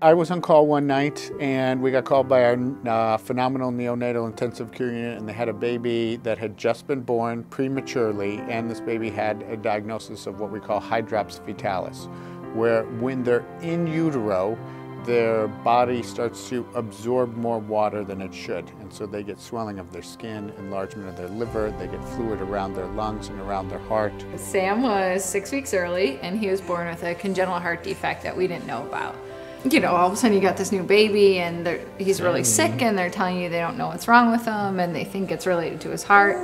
I was on call one night and we got called by our phenomenal neonatal intensive care unit, and they had a baby that had just been born prematurely, and this baby had a diagnosis of what we call hydrops fetalis, where when they're in utero, their body starts to absorb more water than it should, and so they get swelling of their skin, enlargement of their liver, they get fluid around their lungs and around their heart. Sam was 6 weeks early, and he was born with a congenital heart defect that we didn't know about. You know, all of a sudden you got this new baby and he's really sick, and they're telling you they don't know what's wrong with him and they think it's related to his heart.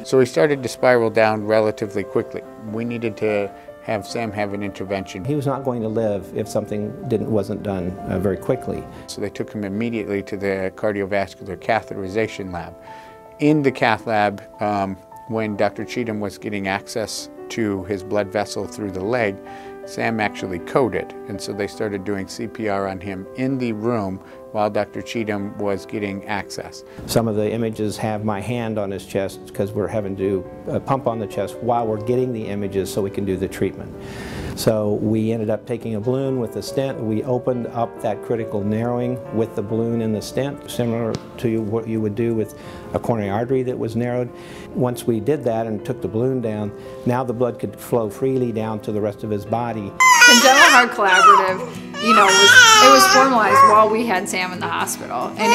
So he started to spiral down relatively quickly. We needed to have Sam have an intervention. He was not going to live if something wasn't done very quickly. So they took him immediately to the cardiovascular catheterization lab. In the cath lab, when Dr. Cheatham was getting access to his blood vessel through the leg, Sam actually coded, and so they started doing CPR on him in the room while Dr. Cheatham was getting access. Some of the images have my hand on his chest because we're having to do pump on the chest while we're getting the images so we can do the treatment. So we ended up taking a balloon with a stent. We opened up that critical narrowing with the balloon in the stent, similar to what you would do with a coronary artery that was narrowed. Once we did that and took the balloon down, now the blood could flow freely down to the rest of his body. Congenital Heart Collaborative, you know, it was formalized while we had Sam in the hospital, and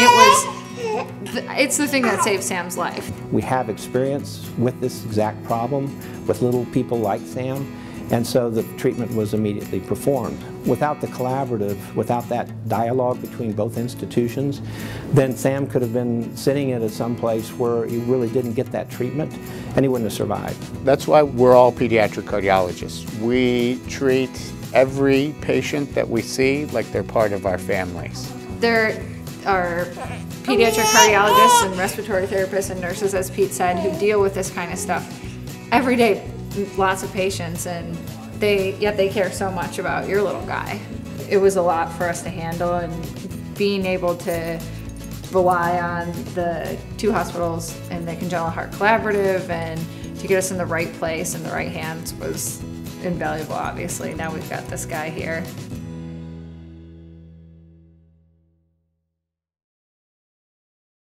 it's the thing that saved Sam's life. We have experience with this exact problem with little people like Sam, and so the treatment was immediately performed. Without the collaborative, without that dialogue between both institutions, then Sam could have been sitting at some place where he really didn't get that treatment, and he wouldn't have survived. That's why we're all pediatric cardiologists. We treat every patient that we see like they're part of our families. There are pediatric cardiologists and respiratory therapists and nurses, as Pete said, who deal with this kind of stuff every day. Lots of patients, and yet they care so much about your little guy. It was a lot for us to handle, and being able to rely on the two hospitals and the Congenital Heart Collaborative and to get us in the right place and the right hands was invaluable, obviously. Now we've got this guy here.